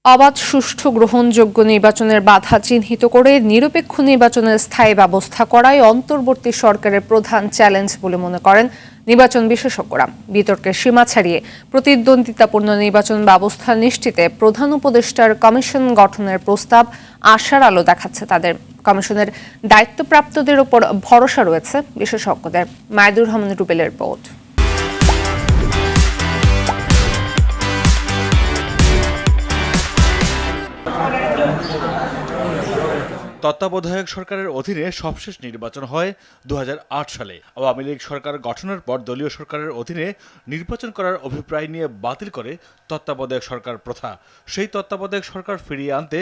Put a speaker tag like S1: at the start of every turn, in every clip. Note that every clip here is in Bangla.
S1: অবাধ, সুষ্ঠু, গ্রহণযোগ্য নির্বাচনের বাধা চিহ্নিত করে নিরপেক্ষ নির্বাচনের স্থায়ী ব্যবস্থা করাই অন্তর্বর্তী সরকারের প্রধান চ্যালেঞ্জ বলে মনে করেন নির্বাচন বিশেষজ্ঞরা। বিতর্কের সীমা ছাড়িয়ে প্রতিদ্বন্দ্বিতাপূর্ণ নির্বাচন ব্যবস্থা নিশ্চিতে প্রধান উপদেষ্টার কমিশন গঠনের প্রস্তাব আশার আলো দেখাচ্ছে তাদের। কমিশনের দায়িত্বপ্রাপ্তদের ওপর ভরসা রয়েছে বিশেষজ্ঞদের। মাইদুর রহমান রুবেলের রিপোর্ট।
S2: তত্ত্বাবধায়ক সরকারের অধীনে সবশেষ নির্বাচন হয় 2008 সালে। আওয়ামী লীগ সরকার গঠনের পর দলীয় সরকারের অধীনে নির্বাচন করার অভিপ্রায় নিয়ে বাতিল করে তত্ত্বাবধায়ক সরকার প্রথা। সেই তত্ত্বাবধায়ক সরকার ফিরিয়ে আনতে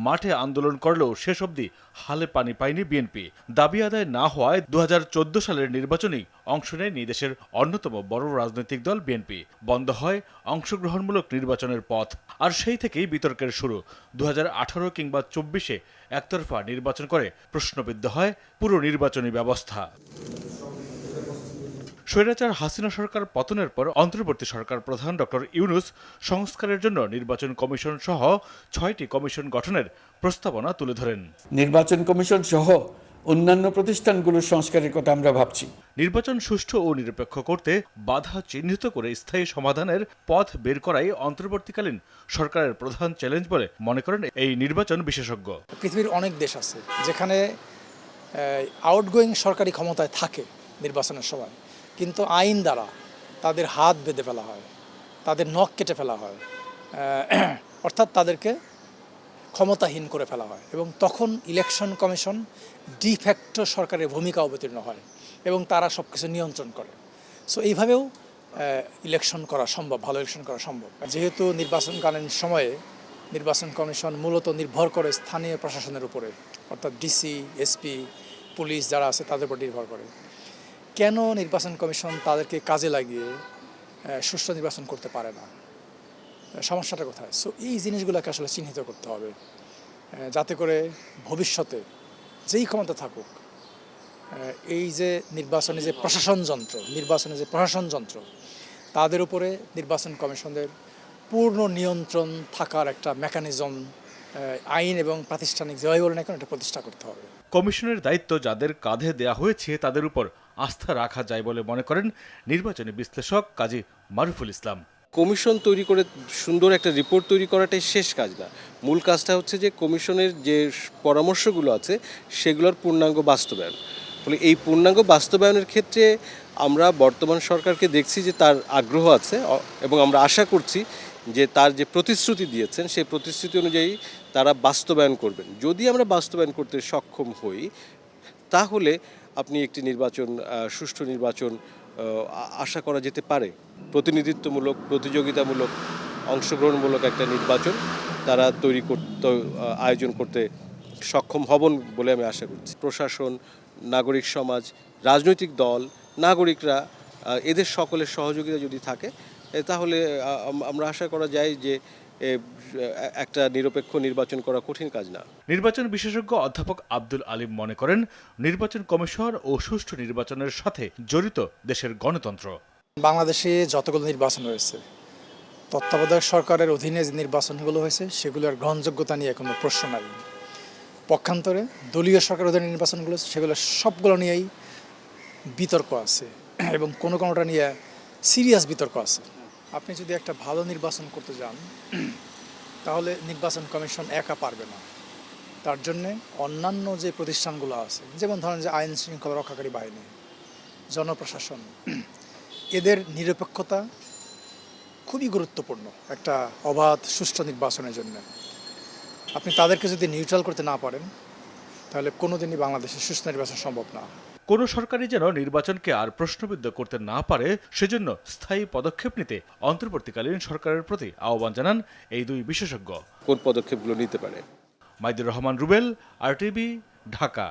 S2: মাঠে আন্দোলন করলেও শেষ অবধি হালে পানি পায়নি বিএনপি। দাবি আদায় না হওয়ায় 2014 সালের নির্বাচনেই অংশ নেয়নি দেশের অন্যতম বড় রাজনৈতিক দল বিএনপি। বন্ধ হয় অংশগ্রহণমূলক নির্বাচনের পথ। আর সেই থেকেই বিতর্কের শুরু। 2018 কিংবা 24-এ একতরফা নির্বাচন করে প্রশ্নবিদ্ধ হয় পুরো নির্বাচনী ব্যবস্থা। স্বৈরাচার হাসিনা সরকার পতনের পর অন্তর্বর্তী সরকার প্রধান ডক্টর ইউনূস সংস্কারের জন্য নির্বাচন কমিশন সহ 6টি কমিশন গঠনের প্রস্তাবনা তুলে ধরেন।
S3: নির্বাচন কমিশন সহ অন্যান্য প্রতিষ্ঠানগুলোর সংস্কারের কথা আমরা ভাবছি।
S2: নির্বাচন সুষ্ঠু ও নিরপেক্ষ করতে বাধা চিহ্নিত করে স্থায়ী সমাধানের পথ বের করাই অন্তর্বর্তীকালীন সরকারের প্রধান চ্যালেঞ্জ বলে মনে করেন এই নির্বাচন বিশেষজ্ঞ।
S4: পৃথিবীর অনেক দেশ আছে যেখানে আউটগোয়িং সরকারি ক্ষমতায় থাকে নির্বাচনের সময়, কিন্তু আইন দ্বারা তাদের হাত বেঁধে ফেলা হয়, তাদের নখ কেটে ফেলা হয়, অর্থাৎ তাদেরকে ক্ষমতাহীন করে ফেলা হয়, এবং তখন ইলেকশন কমিশন ডিফ্যাক্টো সরকারের ভূমিকা অবতীর্ণ হয় এবং তারা সব কিছু নিয়ন্ত্রণ করে। সো এইভাবেও ইলেকশন করা সম্ভব, ভালো ইলেকশন করা সম্ভব। যেহেতু নির্বাচনকালীন সময়ে নির্বাচন কমিশন মূলত নির্ভর করে স্থানীয় প্রশাসনের উপরে, অর্থাৎ ডিসি, এসপি, পুলিশ যারা আছে তাদের উপর নির্ভর করে। কেন নির্বাচন কমিশন তাদেরকে কাজে লাগিয়ে সুষ্ঠু নির্বাচন করতে পারে না? সমস্যাটা কোথায়? সো এই জিনিসগুলোকে আসলে চিহ্নিত করতে হবে, যাতে করে ভবিষ্যতে যেই ক্ষমতা থাকুক এই যে নির্বাচনে যে প্রশাসন যন্ত্র তাদের উপরে নির্বাচন কমিশনের পূর্ণ নিয়ন্ত্রণ থাকার একটা মেকানিজম, আইন এবং প্রাতিষ্ঠানিক যেভাবে বলেন এখন এটা প্রতিষ্ঠা করতে হবে।
S2: কমিশনের দায়িত্ব যাদের কাঁধে দেয়া হয়েছে তাদের উপর আস্থা রাখা যায় বলে মনে করেন নির্বাচনী বিশ্লেষক কাজী মারুফুল ইসলাম।
S5: কমিশন তৈরি করে সুন্দর একটা রিপোর্ট তৈরি করাটাই শেষ কাজ না। মূল কাজটা হচ্ছে যে কমিশনের যে পরামর্শগুলো আছে সেগুলোর পূর্ণাঙ্গ বাস্তবায়ন। ফলে এই পূর্ণাঙ্গ বাস্তবায়নের ক্ষেত্রে আমরা বর্তমান সরকারকে দেখছি যে তার আগ্রহ আছে, এবং আমরা আশা করছি যে তার যে প্রতিশ্রুতি দিয়েছেন সেই প্রতিশ্রুতি অনুযায়ী তারা বাস্তবায়ন করবেন। যদি আমরা বাস্তবায়ন করতে সক্ষম হই তাহলে আপনি একটি সুষ্ঠু নির্বাচন আশা করা যেতে পারে। প্রতিনিধিত্বমূলক, প্রতিযোগিতামূলক, অংশগ্রহণমূলক একটা নির্বাচন তারা আয়োজন করতে সক্ষম হবেন বলে আমি আশা করছি। প্রশাসন, নাগরিক সমাজ, রাজনৈতিক দল, নাগরিকরা এদের সকলের সহযোগিতা যদি থাকে তাহলে আমরা আশা করা যায় যে একটা নিরপেক্ষ নির্বাচন করা কঠিন কাজ না।
S2: নির্বাচন বিশেষজ্ঞ অধ্যাপক আব্দুল আলিম মনে করেন নির্বাচন কমিশন ও সুষ্ঠু নির্বাচনের সাথে জড়িত দেশের গণতন্ত্র।
S4: বাংলাদেশে যতগুলো নির্বাচন হয়েছে, তত্ত্বাবধায়ক সরকারের অধীনে যে নির্বাচনগুলো হয়েছে সেগুলোর গ্রহণযোগ্যতা নিয়ে কোনো প্রশ্ন নাই। পক্ষান্তরে দলীয় সরকারের অধীনে নির্বাচনগুলো সেগুলো সবগুলো নিয়েই বিতর্ক আছে, এবং কোনোটা নিয়ে সিরিয়াস বিতর্ক আছে। আপনি যদি একটা ভালো নির্বাচন করতে যান তাহলে নির্বাচন কমিশন একা পারবে না। তার জন্যে অন্যান্য যে প্রতিষ্ঠানগুলো আছে, যেমন ধরেন যে আইন শৃঙ্খলা রক্ষাকারী বাহিনী, জনপ্রশাসন, এদের নিরপেক্ষতা খুবই গুরুত্বপূর্ণ একটা অবাধ সুষ্ঠু নির্বাচনের জন্য। আপনি তাদেরকে যদি নিউট্রাল করতে না পারেন তাহলে কোনোদিনই বাংলাদেশে সুষ্ঠু নির্বাচন সম্ভব না।
S2: কোনো সরকারই যেন নির্বাচনকে আর প্রশ্নবিদ্ধ করতে না পারে সেজন্য স্থায়ী পদক্ষেপ নিতে অন্তর্বর্তীকালীন সরকারের প্রতি আহ্বান জানান এই দুই বিশেষজ্ঞ।
S5: কোন পদক্ষেপগুলো নিতে পারে?
S2: মাইদুর রহমান রুবেল, RTV, ঢাকা।